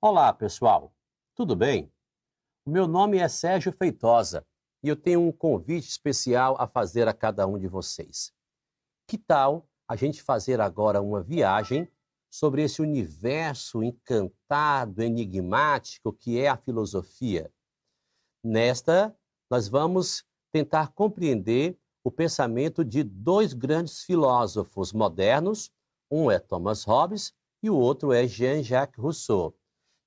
Olá, pessoal. Tudo bem? O meu nome é Sérgio Feitosa e eu tenho um convite especial a fazer a cada um de vocês. Que tal a gente fazer agora uma viagem sobre esse universo encantado, enigmático que é a filosofia? Nesta, nós vamos tentar compreender o pensamento de dois grandes filósofos modernos, um é Thomas Hobbes e o outro é Jean-Jacques Rousseau.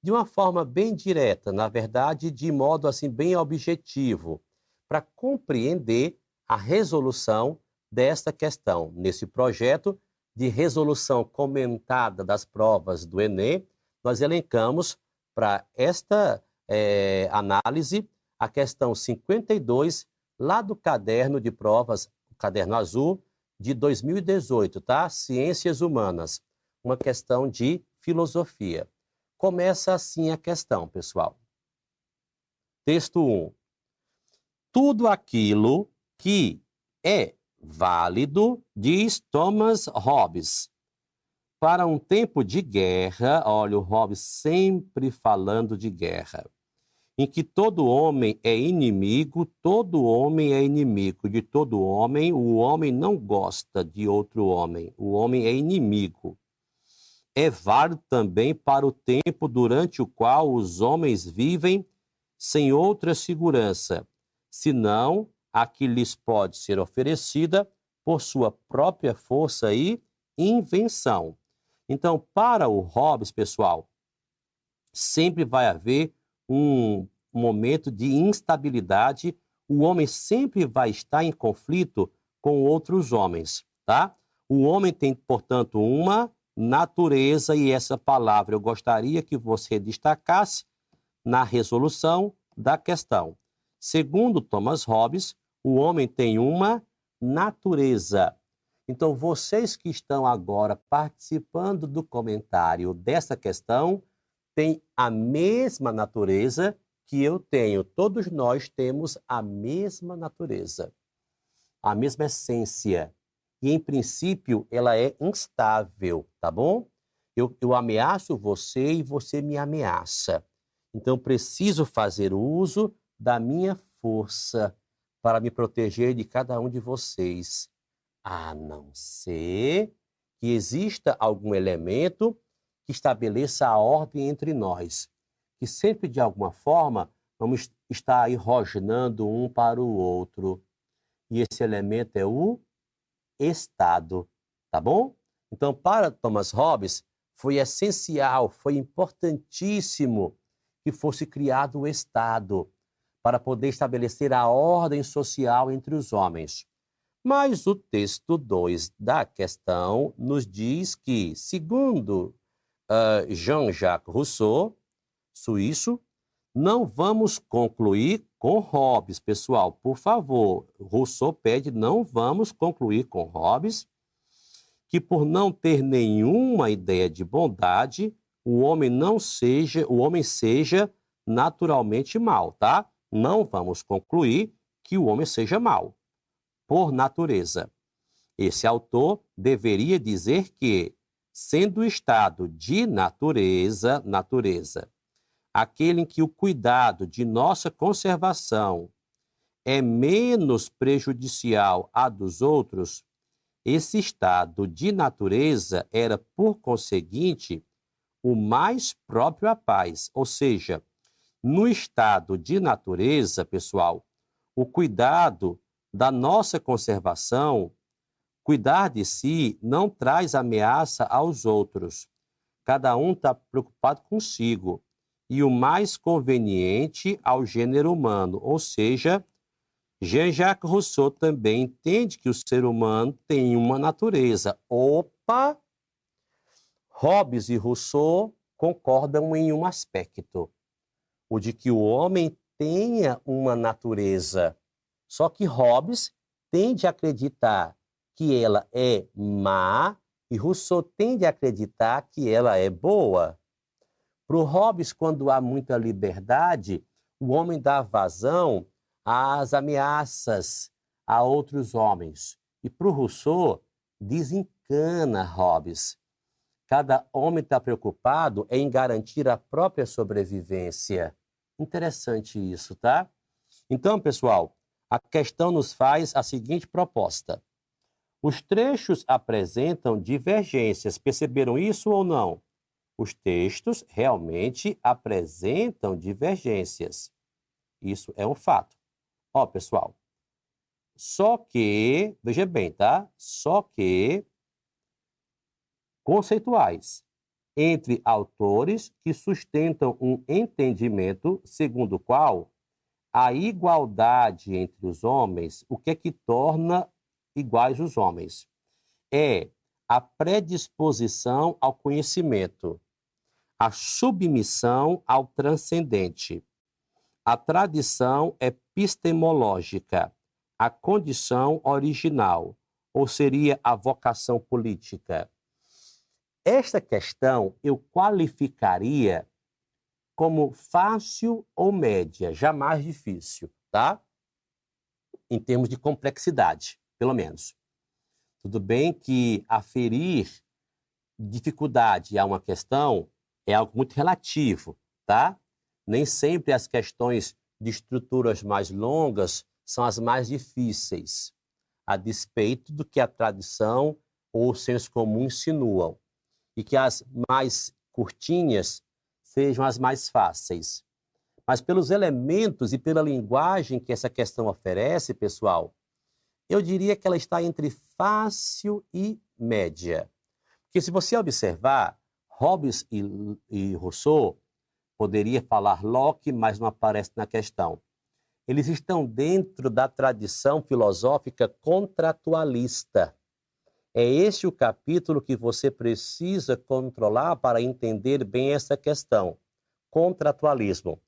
De uma forma bem direta, na verdade, de modo assim bem objetivo, para compreender a resolução desta questão. Nesse projeto de resolução comentada das provas do Enem, nós elencamos para esta análise a questão 52, lá do caderno de provas, o caderno azul, de 2018, tá? Ciências Humanas, uma questão de filosofia. Começa assim a questão, pessoal. Texto 1. Tudo aquilo que é válido, diz Thomas Hobbes. Para um tempo de guerra, olha o Hobbes sempre falando de guerra, em que todo homem é inimigo de todo homem, o homem não gosta de outro homem, o homem é inimigo. É válido também para o tempo durante o qual os homens vivem sem outra segurança, senão a que lhes pode ser oferecida por sua própria força e invenção. Então, para o Hobbes, pessoal, sempre vai haver um momento de instabilidade, o homem sempre vai estar em conflito com outros homens, tá? O homem tem, portanto, uma natureza, e essa palavra eu gostaria que você destacasse na resolução da questão. Segundo Thomas Hobbes, o homem tem uma natureza. Então, vocês que estão agora participando do comentário dessa questão, têm a mesma natureza que eu tenho. Todos nós temos a mesma natureza, a mesma essência. E, em princípio, ela é instável, tá bom? Eu ameaço você e você me ameaça. Então, preciso fazer uso da minha força para me proteger de cada um de vocês, a não ser que exista algum elemento que estabeleça a ordem entre nós, que sempre, de alguma forma, vamos estar aí rosnando um para o outro. E esse elemento é o Estado, tá bom? Então, para Thomas Hobbes, foi essencial, foi importantíssimo que fosse criado o Estado para poder estabelecer a ordem social entre os homens. Mas o texto 2 da questão nos diz que, segundo Jean-Jacques Rousseau, suíço, não vamos concluir com Hobbes, pessoal, por favor. Rousseau pede, não vamos concluir com Hobbes, que por não ter nenhuma ideia de bondade, o homem seja naturalmente mau, tá? Não vamos concluir que o homem seja mau, por natureza. Esse autor deveria dizer que, sendo o estado de natureza, aquele em que o cuidado de nossa conservação é menos prejudicial à dos outros, esse estado de natureza era, por conseguinte, o mais próprio à paz. Ou seja, no estado de natureza, pessoal, o cuidado da nossa conservação, cuidar de si, não traz ameaça aos outros. Cada um está preocupado consigo. E o mais conveniente ao gênero humano, ou seja, Jean-Jacques Rousseau também entende que o ser humano tem uma natureza. Opa! Hobbes e Rousseau concordam em um aspecto, o de que o homem tenha uma natureza. Só que Hobbes tende a acreditar que ela é má e Rousseau tende a acreditar que ela é boa. Para o Hobbes, quando há muita liberdade, o homem dá vazão às ameaças a outros homens. E para o Rousseau, desencana Hobbes. Cada homem está preocupado em garantir a própria sobrevivência. Interessante isso, tá? Então, pessoal, a questão nos faz a seguinte proposta. Os trechos apresentam divergências. Perceberam isso ou não? Os textos realmente apresentam divergências. Isso é um fato. Ó, pessoal, só que, veja bem, tá? Só que conceituais entre autores que sustentam um entendimento segundo o qual a igualdade entre os homens, o que é que torna iguais os homens? É a predisposição ao conhecimento, a submissão ao transcendente, a tradição epistemológica, a condição original, ou seria a vocação política. Esta questão eu qualificaria como fácil ou média, jamais difícil, tá? Em termos de complexidade, pelo menos. Tudo bem que aferir dificuldade a uma questão é algo muito relativo, tá? Nem sempre as questões de estruturas mais longas são as mais difíceis, a despeito do que a tradição ou o senso comum insinuam, e que as mais curtinhas sejam as mais fáceis. Mas pelos elementos e pela linguagem que essa questão oferece, pessoal, eu diria que ela está entre fácil e média. Porque se você observar, Hobbes e Rousseau, poderia falar Locke, mas não aparece na questão. Eles estão dentro da tradição filosófica contratualista. É este o capítulo que você precisa controlar para entender bem essa questão. Contratualismo.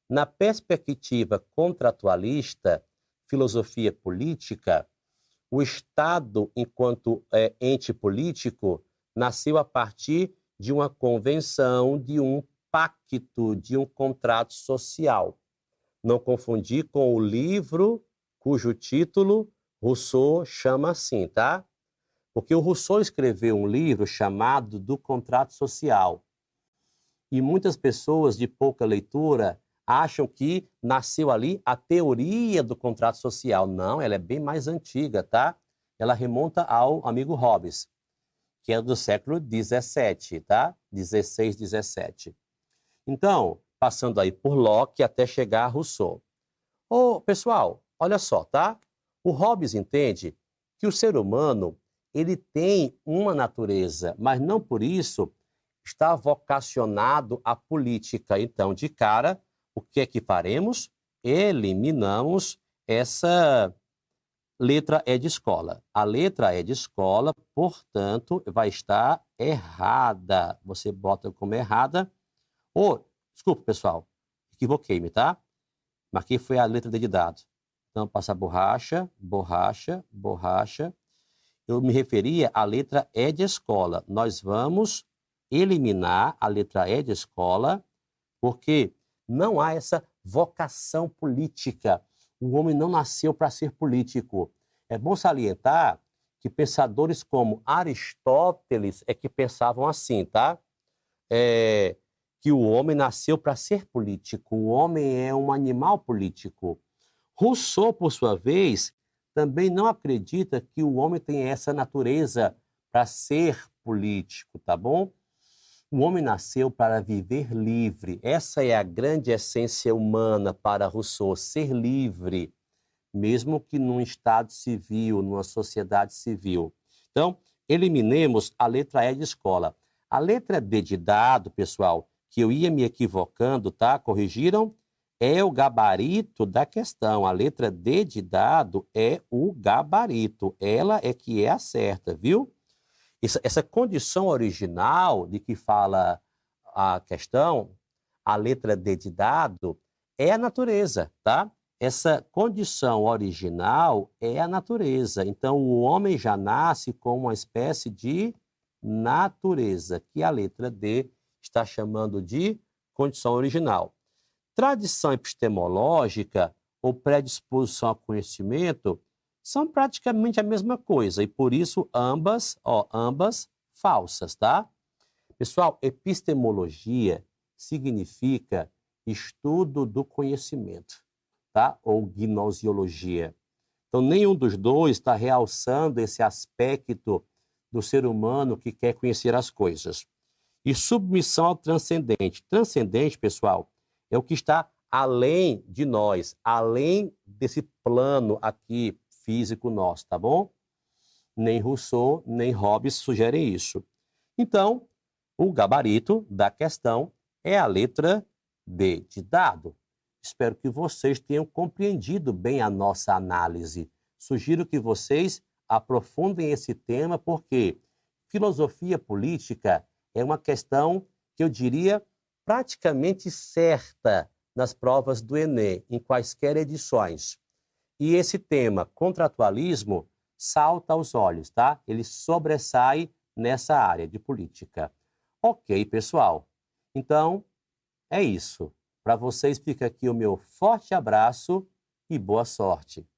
Na perspectiva contratualista, filosofia política, o Estado, enquanto ente político, nasceu a partir de uma convenção, de um pacto, de um contrato social. Não confundir com o livro cujo título Rousseau chama assim, tá? Porque o Rousseau escreveu um livro chamado Do Contrato Social. E muitas pessoas de pouca leitura acham que nasceu ali a teoria do contrato social. Não, ela é bem mais antiga, tá? Ela remonta ao amigo Hobbes, que é do século XVII, tá? 16, 17. Então, passando aí por Locke até chegar a Rousseau. Pessoal, olha só, tá? O Hobbes entende que o ser humano ele tem uma natureza, mas não por isso está vocacionado à política. Então, de cara, o que é que faremos? Eliminamos essa letra E de escola. A letra E de escola, portanto, vai estar errada. Você bota como errada. Desculpa, pessoal, equivoquei-me, tá? Marquei foi a letra D de dado. Então, passa borracha, borracha, borracha. Eu me referia à letra E de escola. Nós vamos eliminar a letra E de escola, porque não há essa vocação política. O homem não nasceu para ser político. É bom salientar que pensadores como Aristóteles é que pensavam assim, tá? Que o homem nasceu para ser político. O homem é um animal político. Rousseau, por sua vez, também não acredita que o homem tem essa natureza para ser político, tá bom? O homem nasceu para viver livre. Essa é a grande essência humana para Rousseau, ser livre, mesmo que num estado civil, numa sociedade civil. Então, eliminemos a letra E de escola. A letra D de dado, pessoal, que eu ia me equivocando, tá? Corrigiram? É o gabarito da questão. A letra D de dado é o gabarito. Ela é que é a certa, viu? Essa condição original de que fala a questão, a letra D de dado, é a natureza, tá? Essa condição original é a natureza. Então, o homem já nasce com uma espécie de natureza, que a letra D está chamando de condição original. Tradição epistemológica ou predisposição ao conhecimento são praticamente a mesma coisa, e por isso ambas falsas, tá? Pessoal, epistemologia significa estudo do conhecimento, tá? Ou gnoseologia. Então, nenhum dos dois está realçando esse aspecto do ser humano que quer conhecer as coisas. E submissão ao transcendente. Transcendente, pessoal, é o que está além de nós, além desse plano aqui físico nosso, tá bom? Nem Rousseau, nem Hobbes sugerem isso. Então, o gabarito da questão é a letra D de dado. Espero que vocês tenham compreendido bem a nossa análise. Sugiro que vocês aprofundem esse tema, porque filosofia política é uma questão que eu diria praticamente certa nas provas do Enem, em quaisquer edições. E esse tema, contratualismo, salta aos olhos, tá? Ele sobressai nessa área de política. Ok, pessoal. Então, é isso. Para vocês fica aqui o meu forte abraço e boa sorte.